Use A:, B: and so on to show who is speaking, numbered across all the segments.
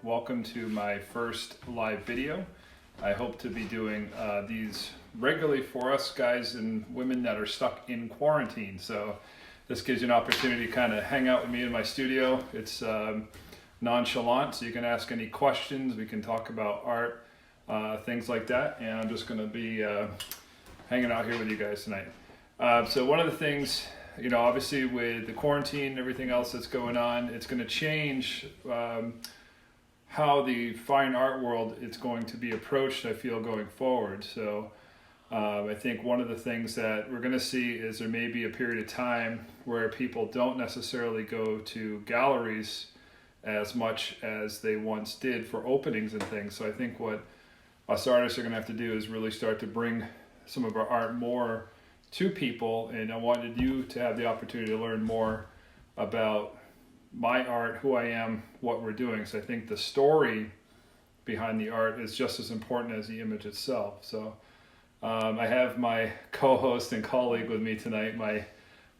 A: Welcome to my first live video. I hope to be doing these regularly for us guys and women that are stuck in quarantine. So this gives you an opportunity to kind of hang out with me in my studio. It's nonchalant, so you can ask any questions. We can talk about art, things like that. And I'm just going to be hanging out here with you guys tonight. So one of the things, you know, obviously with the quarantine and everything else that's going on, it's going to change how the fine art world is going to be approached, I feel, going forward. So I think one of the things that we're going to see is there may be a period of time where people don't necessarily go to galleries as much as they once did for openings and things. So I think what us artists are going to have to do is really start to bring some of our art more to people, and I wanted you to have the opportunity to learn more about my art, who I am, what we're doing. So I think the story behind the art is just as important as the image itself. So I have my co-host and colleague with me tonight, my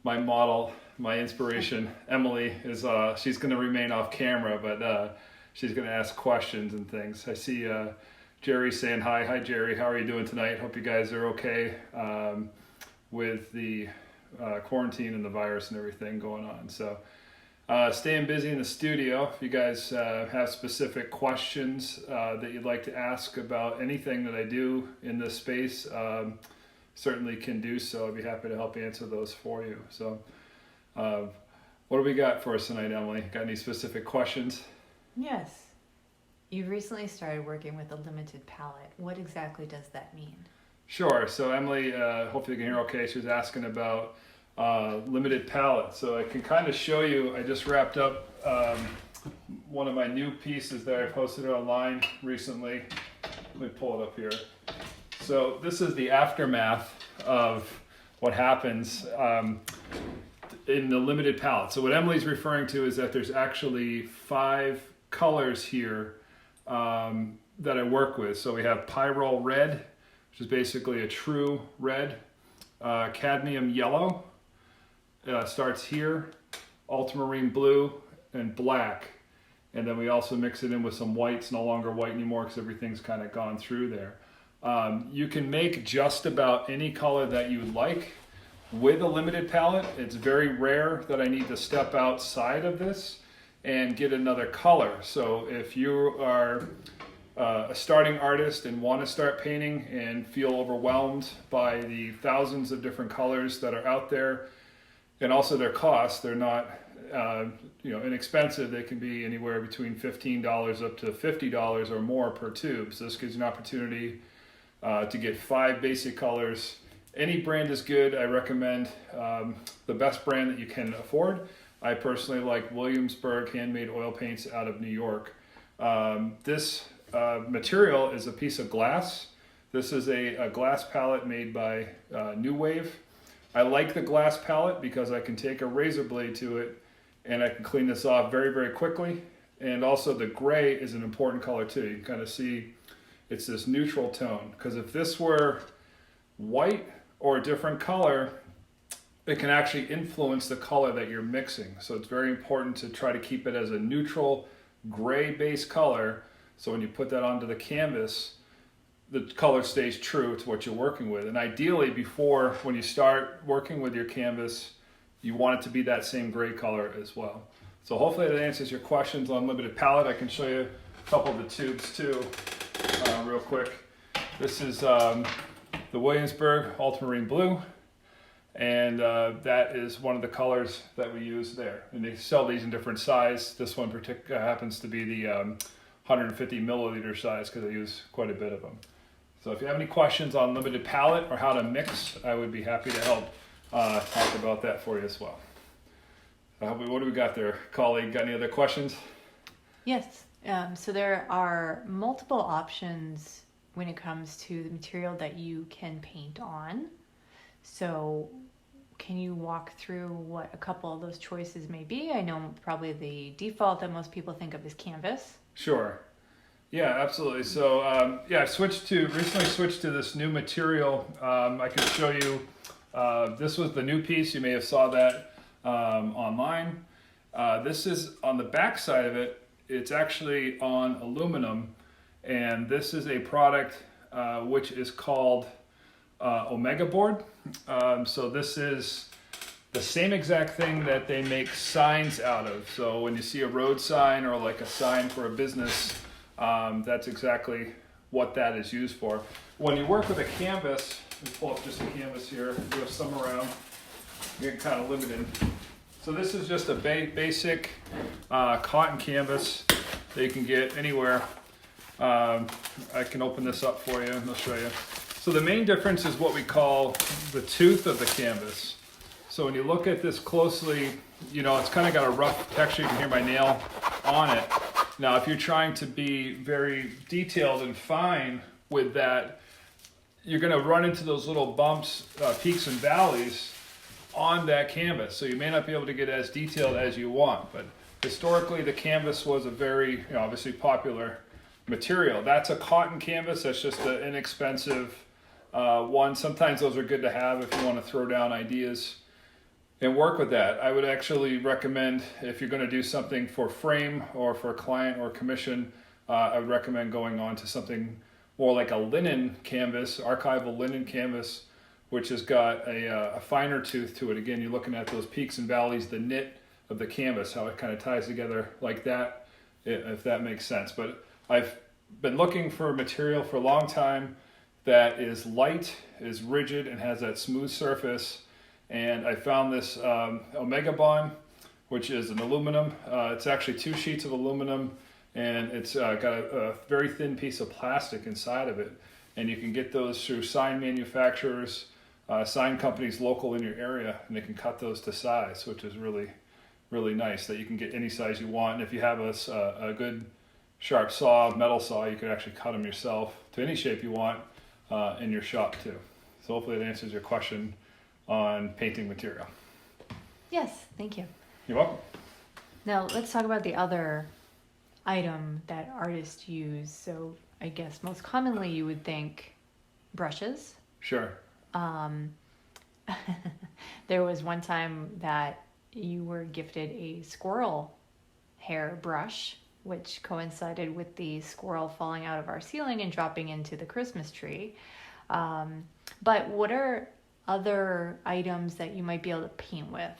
A: model, my inspiration. Emily is she's going to remain off camera, but she's going to ask questions and things. I see Jerry saying hi. Hi Jerry, how are you doing tonight? Hope you guys are okay with the quarantine and the virus and everything going on. So staying busy in the studio. If you guys have specific questions that you'd like to ask about anything that I do in this space, certainly can do so. I'd be happy to help answer those for you. So what do we got for us tonight, Emily? Got any specific questions?
B: Yes. You've recently started working with a limited palette. What exactly does that mean?
A: Sure. So Emily, hopefully you can hear okay. She was asking about limited palette. So I can kind of show you, I just wrapped up one of my new pieces that I posted online recently. Let me pull it up here. So this is the aftermath of what happens in the limited palette. So what Emily's referring to is that there's actually 5 colors here that I work with. So we have Pyrrole Red, which is basically a true red, cadmium yellow, starts here, ultramarine blue, and black. And then we also mix it in with some whites, no longer white anymore because everything's kind of gone through there. You can make just about any color that you would like with a limited palette. It's very rare that I need to step outside of this and get another color. So if you are a starting artist and want to start painting and feel overwhelmed by the thousands of different colors that are out there, and also their costs, they're not inexpensive. They can be anywhere between $15 up to $50 or more per tube. So this gives you an opportunity to get 5 basic colors. Any brand is good. I recommend the best brand that you can afford. I personally like Williamsburg Handmade Oil Paints out of New York. This material is a piece of glass. This is a glass palette made by New Wave. I like the glass palette because I can take a razor blade to it and I can clean this off very, very quickly. And also the gray is an important color too. You can kind of see it's this neutral tone, because if this were white or a different color, it can actually influence the color that you're mixing. So it's very important to try to keep it as a neutral gray base color. So when you put that onto the canvas, the color stays true to what you're working with. And ideally, before, when you start working with your canvas, you want it to be that same gray color as well. So hopefully that answers your questions on limited palette. I can show you a couple of the tubes too, real quick. This is the Williamsburg Ultramarine Blue. And that is one of the colors that we use there. And they sell these in different size. This one happens to be the 150 milliliter size because I use quite a bit of them. So if you have any questions on limited palette or how to mix, I would be happy to help talk about that for you as well. What do we got there, colleague? Got any other questions?
B: Yes. So there are multiple options when it comes to the material that you can paint on. So can you walk through what a couple of those choices may be? I know probably the default that most people think of is canvas.
A: Sure. Yeah, absolutely. So I recently switched to this new material. I can show you, this was the new piece. You may have saw that online. This is on the back side of it it's actually on aluminum, and this is a product which is called Omega Board. So this is the same exact thing that they make signs out of. So when you see a road sign or like a sign for a business, that's exactly what that is used for. When you work with a canvas, let me pull up just a canvas here, we have some around, you get kind of limited. So this is just a basic cotton canvas that you can get anywhere. I can open this up for you and I'll show you. So the main difference is what we call the tooth of the canvas. So when you look at this closely, you know, it's kind of got a rough texture. You can hear my nail on it. Now, if you're trying to be very detailed and fine with that, you're going to run into those little bumps, peaks and valleys on that canvas. So you may not be able to get as detailed as you want. But historically, the canvas was a very, you know, obviously popular material. That's a cotton canvas. That's just an inexpensive one. Sometimes those are good to have if you want to throw down ideas and work with that. I would actually recommend, if you're going to do something for frame or for a client or commission, I would recommend going on to something more like a linen canvas, archival linen canvas, which has got a finer tooth to it. Again, you're looking at those peaks and valleys, the knit of the canvas, how it kind of ties together like that, if that makes sense. But I've been looking for material for a long time that is light, is rigid, and has that smooth surface. And I found this Omega Bond, which is an aluminum. It's actually 2 sheets of aluminum, and it's got a very thin piece of plastic inside of it. And you can get those through sign manufacturers, sign companies local in your area, and they can cut those to size, which is really, really nice that you can get any size you want. And if you have a good sharp saw, metal saw, you can actually cut them yourself to any shape you want in your shop too. So hopefully that answers your question on painting material.
B: Yes, thank you.
A: You're welcome.
B: Now let's talk about the other item that artists use. So I guess most commonly you would think brushes.
A: Sure.
B: There was one time that you were gifted a squirrel hair brush, which coincided with the squirrel falling out of our ceiling and dropping into the Christmas tree. But what are other items that you might be able to paint with?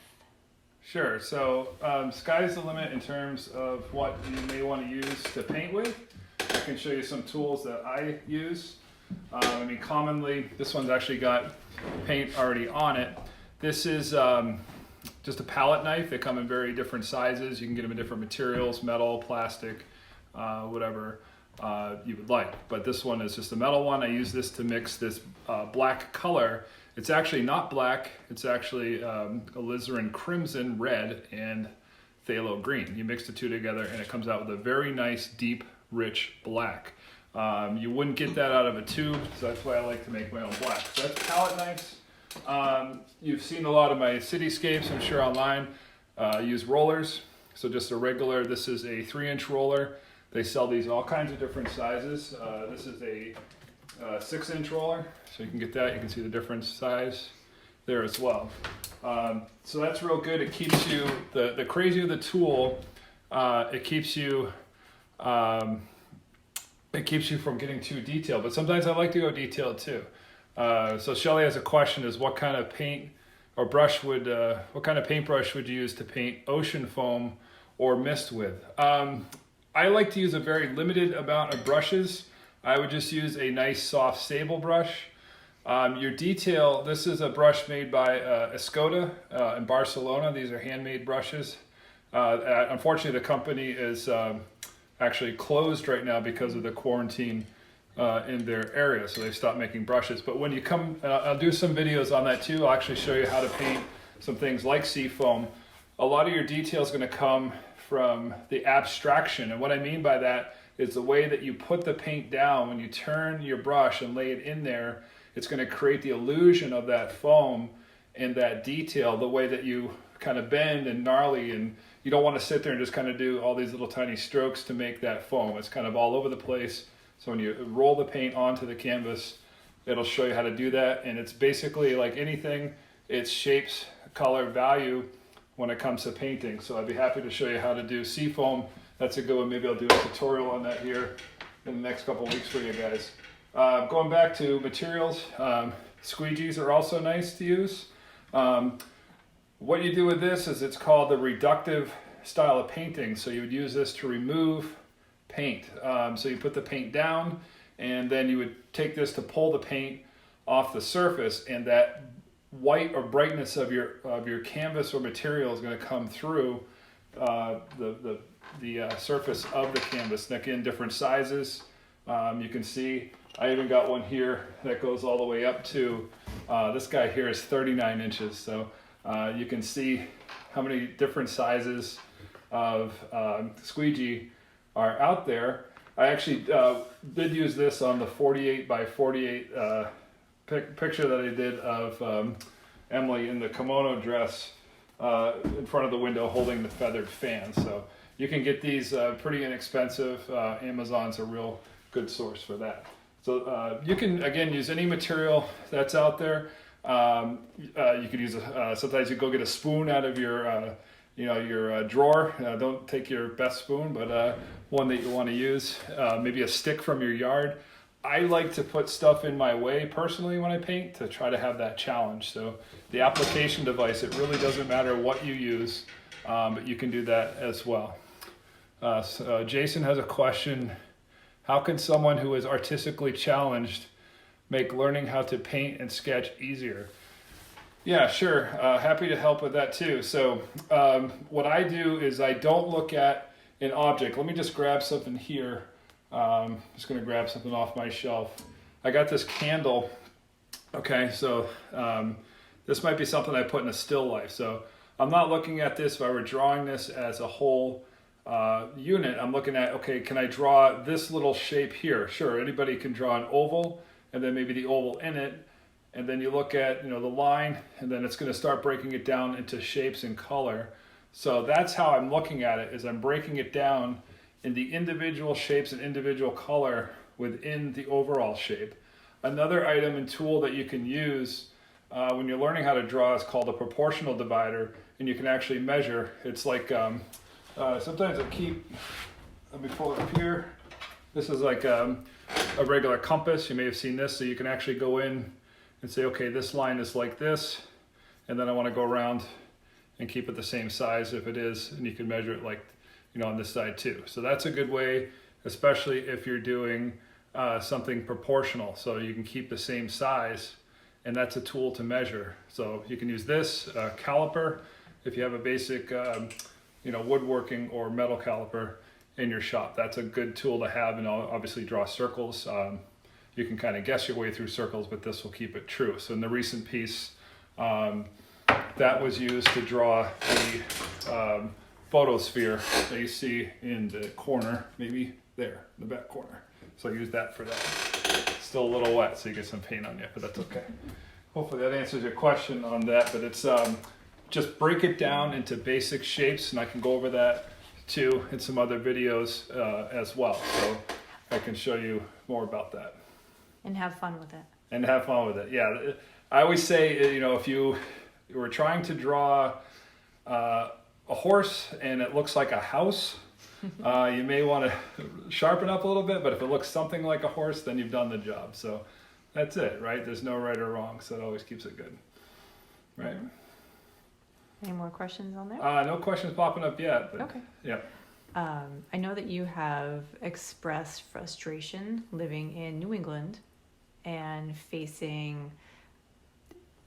A: Sure. So sky's the limit in terms of what you may want to use to paint with. I can show you some tools that I use. I mean, commonly, this one's actually got paint already on it. This is just a palette knife. They come in very different sizes. You can get them in different materials, metal, plastic, whatever you would like. But this one is just a metal one. I use this to mix this black color. It's actually not black. It's actually alizarin crimson red and phthalo green. You mix the two together and it comes out with a very nice, deep, rich black. You wouldn't get that out of a tube, so that's why I like to make my own black. So that's palette knives. You've seen a lot of my cityscapes, I'm sure, online. I use rollers. So just a regular, this is a 3-inch roller. They sell these all kinds of different sizes. This is a 6-inch roller, so you can get that. You can see the different size there as well. So that's real good. It keeps you, the crazier the tool, it keeps you from getting too detailed. But sometimes I like to go detailed too. So Shelly has a question: is what kind of paint or brush would, what kind of paintbrush would you use to paint ocean foam or mist with? I like to use a very limited amount of brushes. I would just use a nice soft sable brush. Your detail, this is a brush made by Escoda in Barcelona. These are handmade brushes. Unfortunately, the company is actually closed right now because of the quarantine in their area, so they stopped making brushes. But when you come, I'll do some videos on that too. I'll actually show you how to paint some things like seafoam. A lot of your detail is going to come from the abstraction, and what I mean by that is the way that you put the paint down. When you turn your brush and lay it in there, it's going to create the illusion of that foam and that detail, the way that you kind of bend and gnarly, and you don't want to sit there and just kind of do all these little tiny strokes to make that foam. It's kind of all over the place. So when you roll the paint onto the canvas, it'll show you how to do that. And it's basically like anything, it's shapes, color, value when it comes to painting. So I'd be happy to show you how to do seafoam. that's a good one. Maybe I'll do a tutorial on that here in the next couple weeks for you guys. Going back to materials, squeegees are also nice to use. What you do with this is it's called the reductive style of painting. So you would use this to remove paint. So you put the paint down, and then you would take this to pull the paint off the surface, and that white or brightness of your canvas or material is going to come through the surface of the canvas. And again, different sizes. You can see I even got one here that goes all the way up to this guy here is 39 inches. So you can see how many different sizes of squeegee are out there. I actually did use this on the 48 by 48 picture that I did of Emily in the kimono dress in front of the window holding the feathered fan. So you can get these pretty inexpensive. Amazon's a real good source for that. So you can, again, use any material that's out there. You could use, sometimes you go get a spoon out of your drawer. Don't take your best spoon, but one that you want to use. Maybe a stick from your yard. I like to put stuff in my way personally when I paint to try to have that challenge. So the application device, it really doesn't matter what you use, but you can do that as well. So Jason has a question. How can someone who is artistically challenged make learning how to paint and sketch easier? Yeah, sure. Happy to help with that too. So what I do is I don't look at an object. Let me just grab something here. I'm just going to grab something off my shelf. I got this candle. Okay, so this might be something I put in a still life. So I'm not looking at this, if I were drawing this as a whole unit, I'm looking at, okay, can I draw this little shape here? Sure, anybody can draw an oval, and then maybe the oval in it. And then you look at, the line, and then it's going to start breaking it down into shapes and color. So that's how I'm looking at it, is I'm breaking it down in the individual shapes and individual color within the overall shape. Another item and tool that you can use when you're learning how to draw is called a proportional divider, and you can actually measure. It's like, sometimes let me pull it up here. This is like a regular compass. You may have seen this, so you can actually go in and say, okay, this line is like this, and then I want to go around and keep it the same size if it is, and you can measure it like, on this side too. So that's a good way, especially if you're doing something proportional, so you can keep the same size, and that's a tool to measure. So you can use this caliper if you have a basic woodworking or metal caliper in your shop. That's a good tool to have, and obviously draw circles. You can kind of guess your way through circles, but this will keep it true. So in the recent piece, that was used to draw the photosphere that you see in the corner, maybe there, in the back corner. So I used that for that. It's still a little wet, so you get some paint on you, but that's okay. Hopefully that answers your question on that, but it's just break it down into basic shapes, and I can go over that too in some other videos as well. So I can show you more about that.
B: And have fun with it.
A: And have fun with it, yeah. I always say, if you were trying to draw a horse and it looks like a house, you may want to sharpen up a little bit, but if it looks something like a horse, then you've done the job. So that's it, right? There's no right or wrong, so it always keeps it good, right?
B: Any more questions on there?
A: No questions popping up yet, but
B: okay.
A: Yeah.
B: I know that you have expressed frustration living in New England and facing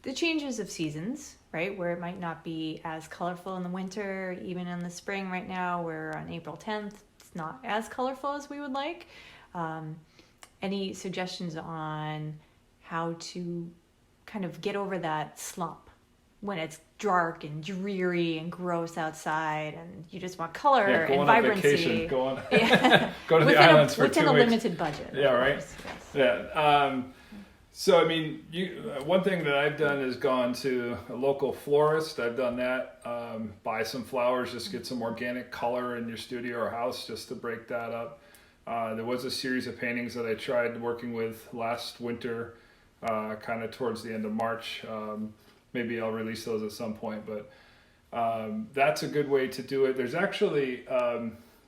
B: the changes of seasons, right? Where it might not be as colorful in the winter, even in the spring right now, we're on April 10th, it's not as colorful as we would like. Any suggestions on how to kind of get over that slump when it's dark and dreary and gross outside and you just want color and vibrancy?
A: Vacation, go on go to the islands for 2 weeks.
B: Within a limited budget.
A: Yeah, right?
B: Course, yes.
A: Yeah. So, I mean, one thing that I've done is gone to a local florist. I've done that. Buy some flowers, just get some organic color in your studio or house just to break that up. There was a series of paintings that I tried working with last winter, kind of towards the end of March. Maybe I'll release those at some point, but that's a good way to do it. There's actually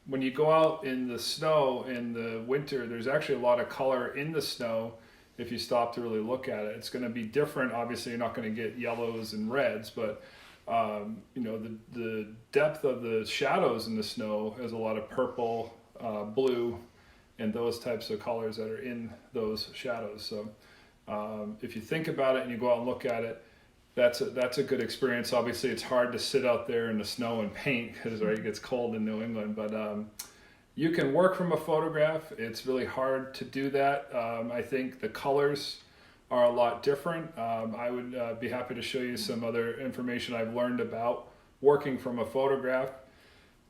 A: when you go out in the snow in the winter, there's actually a lot of color in the snow. If you stop to really look at it, it's going to be different. Obviously, you're not going to get yellows and reds, but you know, the depth of the shadows in the snow has a lot of purple, blue, and those types of colors that are in those shadows. So if you think about it and you go out and look at it, that's a good experience. Obviously, it's hard to sit out there in the snow and paint because it gets cold in New England, but you can work from a photograph. It's really hard to do that. I think the colors are a lot different. I would be happy to show you some other information I've learned about working from a photograph.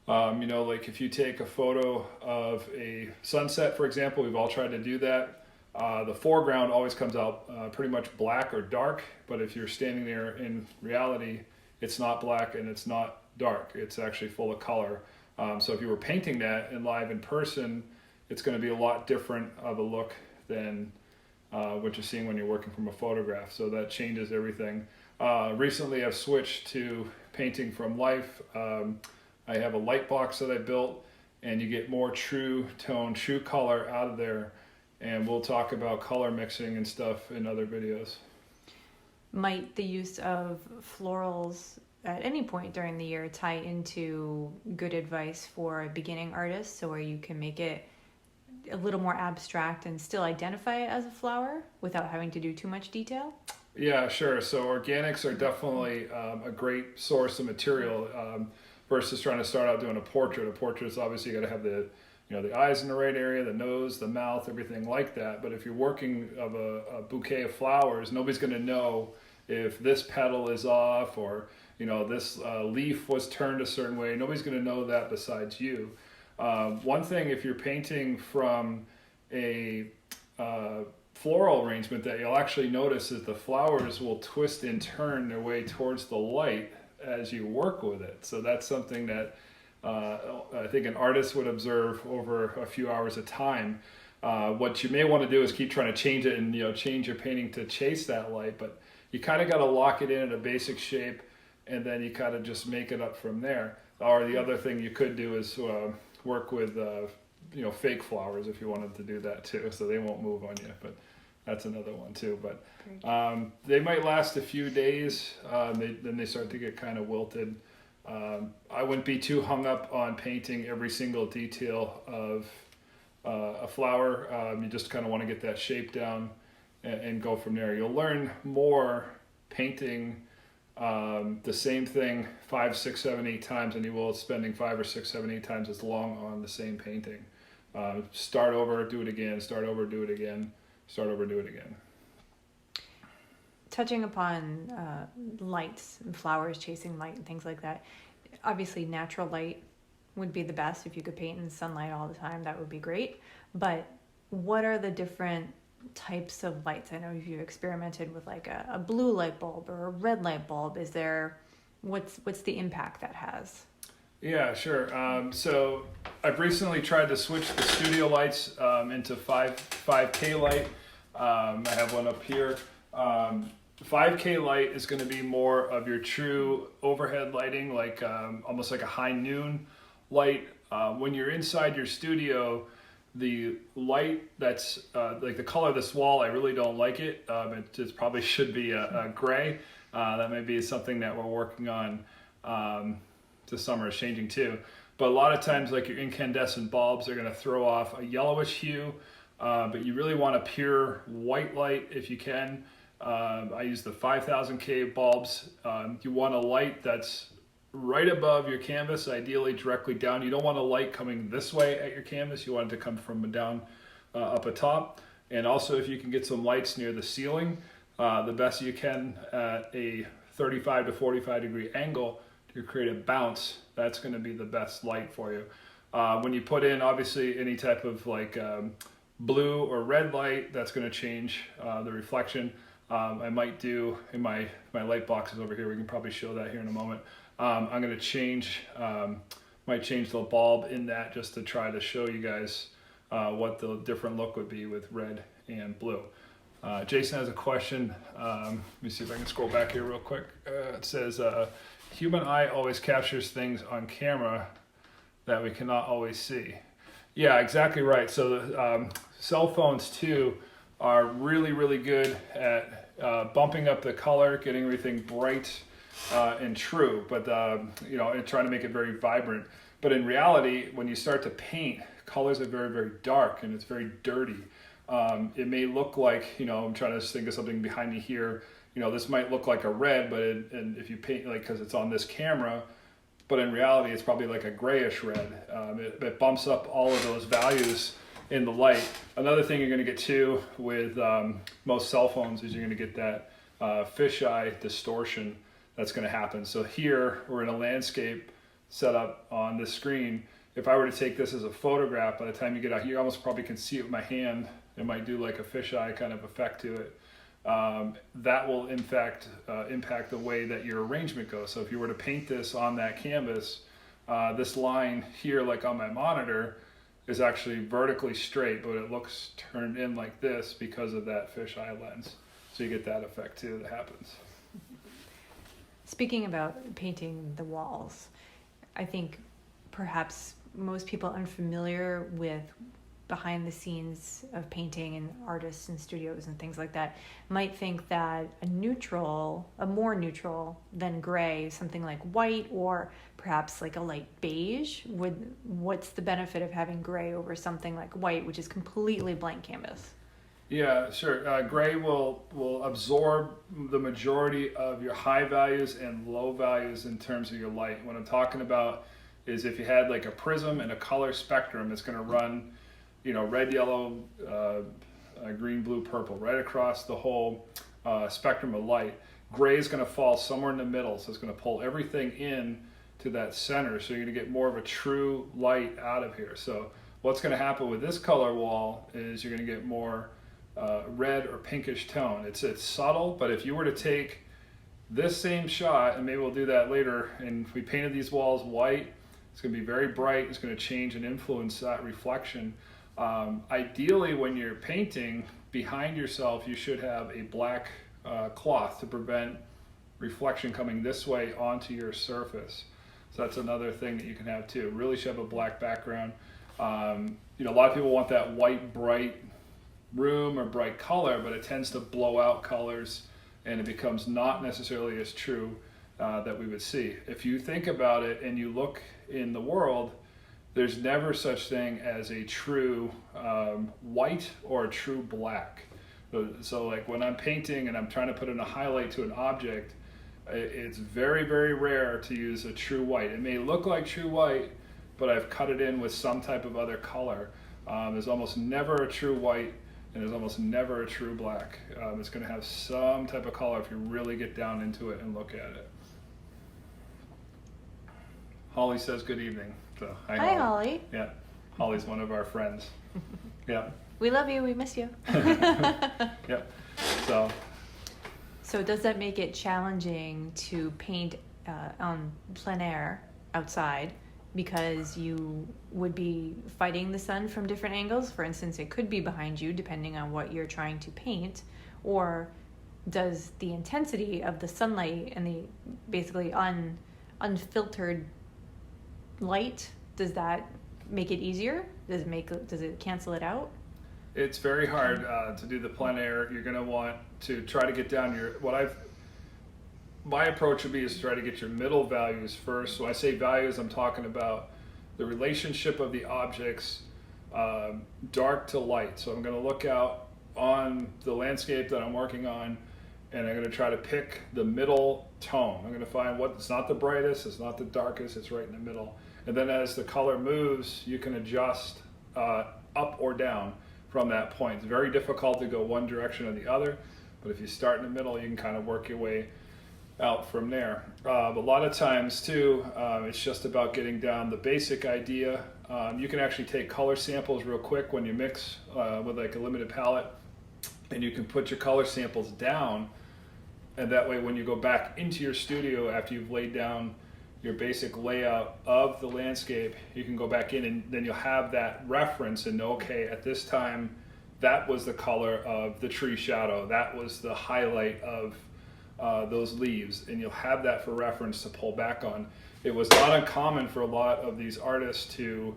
A: You know, like if you take a photo of a sunset, for example, we've all tried to do that. The foreground always comes out pretty much black or dark, but if you're standing there in reality, it's not black and it's not dark. It's actually full of color. So if you were painting that in live in person, it's going to be a lot different of a look than what you're seeing when you're working from a photograph. So that changes everything. Recently I've switched to painting from life. I have a light box that I built, and you get more true tone, true color out of there. And we'll talk about color mixing and stuff in other videos.
B: Might the use of florals at any point during the year tie into good advice for a beginning artist, so where you can make it a little more abstract and still identify it as a flower without having to do too much detail?
A: Yeah, sure. So organics are definitely a great source of material versus trying to start out doing a portrait. A portrait is obviously you got to have the, you know, the eyes in the right area, the nose, the mouth, everything like that. But if you're working of a bouquet of flowers, nobody's going to know if this petal is off or, you know, this leaf was turned a certain way. Nobody's going to know that besides you. One thing, if you're painting from a floral arrangement, that you'll actually notice is the flowers will twist and turn their way towards the light as you work with it. So that's something that I think an artist would observe over a few hours of time. What you may want to do is keep trying to change it and, you know, change your painting to chase that light, but you kind of got to lock it in at a basic shape, and then you kind of just make it up from there. Or the other thing you could do is work with you know, fake flowers if you wanted to do that too, so they won't move on you. But that's another one too. But they might last a few days. Then they start to get kind of wilted. I wouldn't be too hung up on painting every single detail of a flower. You just kind of want to get that shape down and go from there. You'll learn more painting the same thing 5, 6, 7, 8 times than you will spending 5 or 6, 7, 8 times as long on the same painting. Start over, do it again, start over, do it again, start over, do it again.
B: Touching upon lights and flowers chasing light and things like that, obviously natural light would be the best. If you could paint in sunlight all the time, that would be great. But what are the different types of lights? I know you've experimented with like a blue light bulb or a red light bulb. Is there, what's the impact that has?
A: Yeah, sure. So I've recently tried to switch the studio lights into 5K light. I have one up here. 5K light is going to be more of your true overhead lighting, like almost like a high noon light. When you're inside your studio, the light that's like the color of this wall, I really don't like it. It just probably should be a gray. That may be something that we're working on. This summer is changing too. But a lot of times, like your incandescent bulbs are going to throw off a yellowish hue, but you really want a pure white light if you can. I use the 5000K bulbs. You want a light that's right above your canvas, ideally directly down. You don't want a light coming this way at your canvas. You want it to come from down up atop. And also, if you can get some lights near the ceiling, the best you can at a 35 to 45 degree angle to create a bounce, that's going to be the best light for you. When you put in, obviously, any type of like blue or red light, that's going to change the reflection. I might do in my light boxes over here. We can probably show that here in a moment. I'm going to change, might change the bulb in that just to try to show you guys what the different look would be with red and blue. Jason has a question. Let me see if I can scroll back here real quick. It says, human eye always captures things on camera that we cannot always see. Yeah, exactly right. So cell phones too are really, really good at bumping up the color, getting everything bright and true, but and trying to make it very vibrant. But in reality, when you start to paint, colors are very, very dark and it's very dirty. It may look like, I'm trying to think of something behind me here. This might look like a red, but and if you paint because it's on this camera, but in reality, it's probably like a grayish red. It bumps up all of those values in the light. Another thing you're going to get too with most cell phones is you're going to get that fisheye distortion that's going to happen. So here we're in a landscape set up on this screen. If I were to take this as a photograph, by the time you get out here, you almost probably can see it with my hand. It might do like a fisheye kind of effect to it. That will in fact impact the way that your arrangement goes. So if you were to paint this on that canvas, this line here, like on my monitor, is actually vertically straight, but it looks turned in like this because of that fisheye lens. So you get that effect too that happens.
B: Speaking about painting the walls, I think perhaps most people unfamiliar with behind the scenes of painting and artists and studios and things like that might think that a more neutral than gray, something like white or perhaps like a light beige, what's the benefit of having gray over something like white, which is completely blank canvas?
A: Yeah, sure. Gray will absorb the majority of your high values and low values in terms of your light. What I'm talking about is if you had like a prism and a color spectrum, it's going to run red, yellow, green, blue, purple, right across the whole spectrum of light. Gray is going to fall somewhere in the middle, so it's going to pull everything in to that center, so you're going to get more of a true light out of here. So what's going to happen with this color wall is you're going to get more red or pinkish tone. It's subtle, but if you were to take this same shot, and maybe we'll do that later, and if we painted these walls white, it's going to be very bright, it's going to change and influence that reflection. Ideally, when you're painting behind yourself, you should have a black cloth to prevent reflection coming this way onto your surface. So that's another thing that you can have too. Really should have a black background. A lot of people want that white, bright room or bright color, but it tends to blow out colors and it becomes not necessarily as true that we would see. If you think about it and you look in the world, there's never such thing as a true white or a true black. So like when I'm painting and I'm trying to put in a highlight to an object, it's very, very rare to use a true white. It may look like true white, but I've cut it in with some type of other color. There's almost never a true white and there's almost never a true black. It's going to have some type of color if you really get down into it and look at it. Holly says good evening. So,
B: Hi, Holly.
A: Yeah, Holly's one of our friends. Yeah.
B: We love you. We miss you.
A: Yep.
B: So does that make it challenging to paint on plein air outside because you would be fighting the sun from different angles? For instance, it could be behind you depending on what you're trying to paint, or does the intensity of the sunlight and the basically unfiltered light, does that make it easier? Does it cancel it out?
A: It's very hard to do the plein air. You're going to want to try to get down my approach would be is to try to get your middle values first. So when I say values, I'm talking about the relationship of the objects, dark to light. So I'm going to look out on the landscape that I'm working on, and I'm going to try to pick the middle tone. I'm going to find it's not the brightest, it's not the darkest, it's right in the middle. And then as the color moves, you can adjust up or down from that point. It's very difficult to go one direction or the other, but if you start in the middle, you can kind of work your way out from there. A lot of times too, it's just about getting down the basic idea. You can actually take color samples real quick when you mix with like a limited palette, and you can put your color samples down, and that way when you go back into your studio after you've laid down your basic layout of the landscape, you can go back in and then you'll have that reference and know, okay, at this time that was the color of the tree shadow, that was the highlight of those leaves, and you'll have that for reference to pull back on. It was not uncommon for a lot of these artists to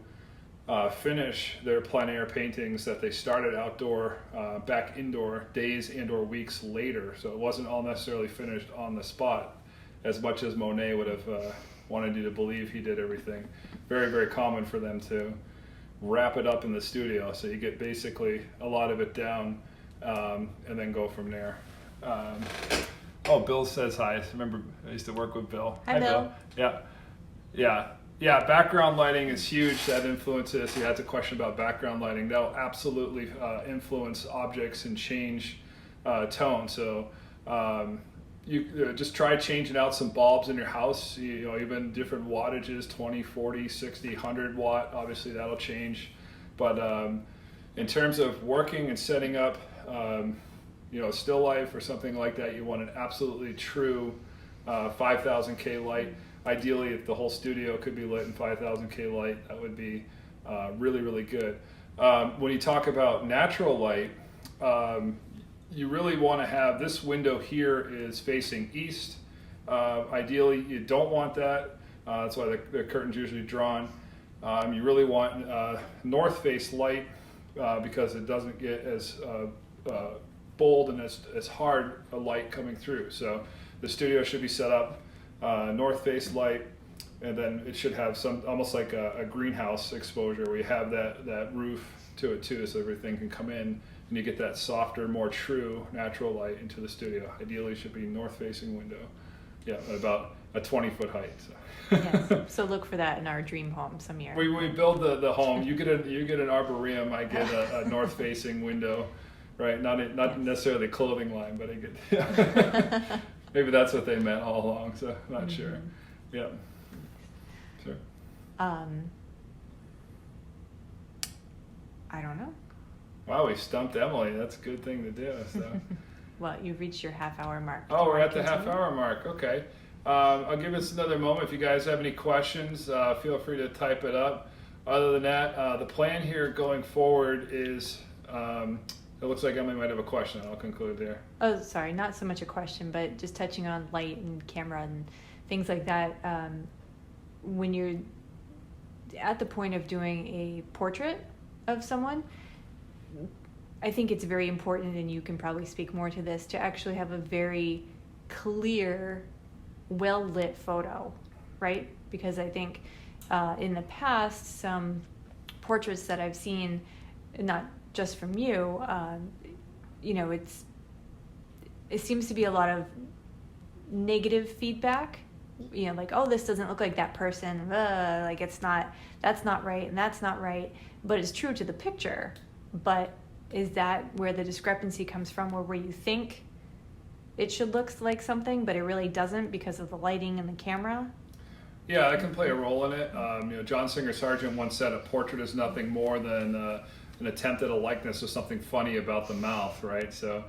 A: finish their plein air paintings that they started outdoor back indoor days and or weeks later. So it wasn't all necessarily finished on the spot, as much as Monet would have wanted you to believe he did everything. Very, very common for them to wrap it up in the studio. So you get basically a lot of it down and then go from there. Bill says hi. I remember I used to work with Bill.
B: Hi, Bill.
A: Yeah, background lighting is huge. That influences. You had a question about background lighting. That'll absolutely influence objects and change tone. So you just try changing out some bulbs in your house. Even different wattages, 20, 40, 60, 100 watt. Obviously, that'll change. But in terms of working and setting up, still life or something like that, you want an absolutely true 5,000 K light. Ideally, if the whole studio could be lit in 5,000 K light, that would be really, really good. When you talk about natural light, you really want to have this window here is facing east. Ideally, you don't want that. That's why the curtain's usually drawn. You really want north face light because it doesn't get as bold and as hard a light coming through. So the studio should be set up north face light, and then it should have some almost like a greenhouse exposure where you have that roof to it too, so everything can come in and you get that softer, more true natural light into the studio. Ideally, it should be north facing window. Yeah, at about a 20-foot height. So.
B: Yes. So look for that in our dream home some year.
A: We build the home. You get an arboretum. I get a north facing window, right? Not necessarily a clothing line, but I get. Maybe that's what they meant all along. So I'm not sure. Yeah. Sure.
B: I don't know.
A: Wow, we stumped Emily. That's a good thing to do. So.
B: Well, you've reached your half-hour mark.
A: Oh, we're at the half-hour mark. Okay. I'll give us another moment. If you guys have any questions, feel free to type it up. Other than that, the plan here going forward is, it looks like Emily might have a question. I'll conclude there.
B: Oh, sorry, not so much a question, but just touching on light and camera and things like that. When you're at the point of doing a portrait of someone, I think it's very important, and you can probably speak more to this, to actually have a very clear, well-lit photo, right? Because I think in the past, some portraits that I've seen, not just from you, it seems to be a lot of negative feedback, like, oh, this doesn't look like that person, like that's not right, and that's not right, but it's true to the picture. But is that where the discrepancy comes from, where you think it should look like something, but it really doesn't because of the lighting and the camera?
A: Yeah, that can play a role in it. John Singer Sargent once said a portrait is nothing more than an attempt at a likeness with something funny about the mouth, right? So,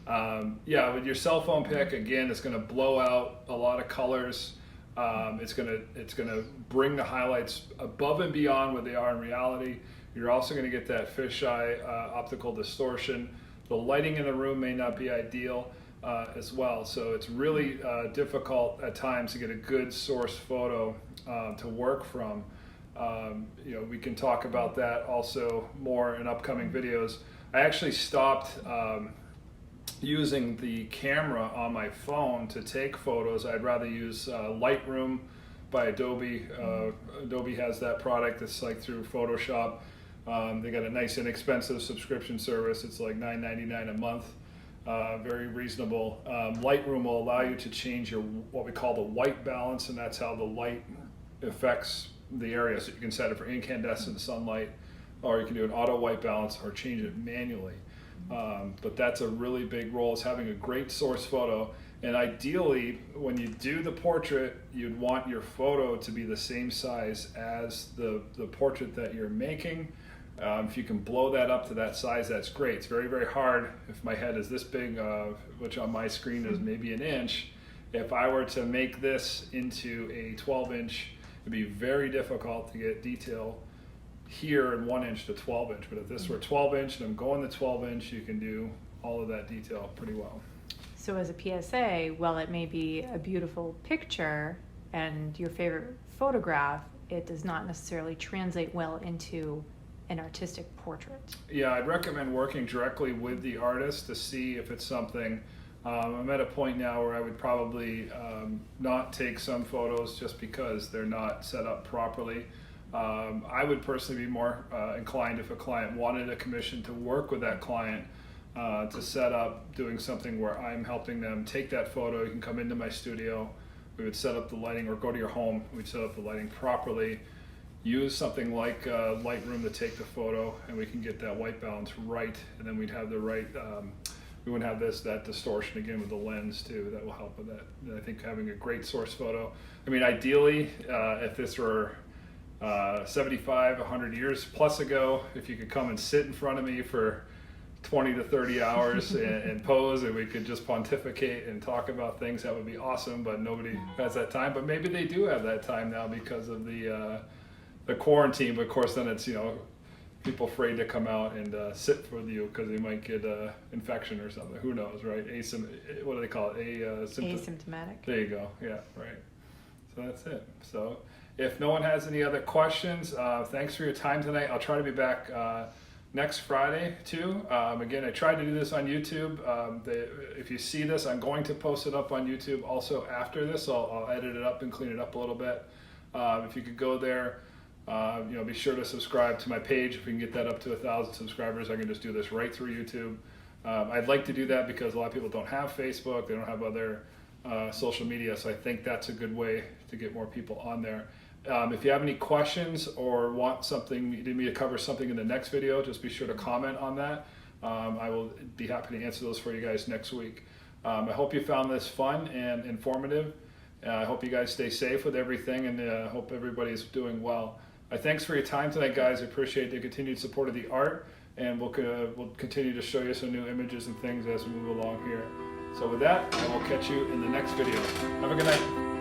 A: with your cell phone pic, again, it's going to blow out a lot of colors. It's going to bring the highlights above and beyond what they are in reality. You're also going to get that fisheye optical distortion. The lighting in the room may not be ideal as well. So it's really difficult at times to get a good source photo to work from. We can talk about that also more in upcoming videos. I actually stopped using the camera on my phone to take photos. I'd rather use Lightroom by Adobe. Adobe has that product. It's like through Photoshop. They got a nice inexpensive subscription service. It's like $9.99 a month. Very reasonable. Lightroom will allow you to change your what we call the white balance, and that's how the light affects the area. So you can set it for incandescent sunlight, or you can do an auto white balance or change it manually. But that's a really big role, is having a great source photo. And ideally, when you do the portrait, you'd want your photo to be the same size as the portrait that you're making. If you can blow that up to that size, that's great. It's very, very hard. If my head is this big, which on my screen is maybe an inch, if I were to make this into a 12-inch, it'd be very difficult to get detail here in 1-inch to 12-inch. But if this were 12-inch and I'm going to 12-inch, you can do all of that detail pretty well.
B: So as a PSA, while it may be a beautiful picture and your favorite photograph, it does not necessarily translate well into an artistic portrait.
A: Yeah, I'd recommend working directly with the artist to see if it's something. I'm at a point now where I would probably not take some photos just because they're not set up properly. I would personally be more inclined if a client wanted a commission to work with that client to set up doing something where I'm helping them take that photo. You can come into my studio, we would set up the lighting, or go to your home, we'd set up the lighting properly, use something like Lightroom to take the photo, and we can get that white balance right, and then we'd have the right, we wouldn't have that distortion again with the lens too. That will help with that. And I think having a great source photo, I mean, ideally, if this were 75, 100 years plus ago, if you could come and sit in front of me for 20 to 30 hours and pose, and we could just pontificate and talk about things, that would be awesome. But nobody has that time. But maybe they do have that time now because of the quarantine. But of course, then it's, you know, people afraid to come out and sit with you because they might get infection or something. Who knows, right? What do they call it?
B: Asymptomatic.
A: There you go. Yeah, right. So that's it. So if no one has any other questions, thanks for your time tonight. I'll try to be back next Friday too. Again, I tried to do this on YouTube. If you see this, I'm going to post it up on YouTube also after this. I'll edit it up and clean it up a little bit. If you could go there, you know, be sure to subscribe to my page. If we can get that up to 1,000 subscribers, I can just do this right through YouTube. I'd like to do that because a lot of people don't have Facebook, they don't have other social media, so I think that's a good way to get more people on there. If you have any questions or want something, you need me to cover something in the next video, just be sure to comment on that. I will be happy to answer those for you guys next week. I hope you found this fun and informative. I hope you guys stay safe with everything, and I hope everybody's doing well. Thanks for your time tonight, guys. I appreciate the continued support of the art, and we'll continue to show you some new images and things as we move along here. So with that, I will catch you in the next video. Have a good night.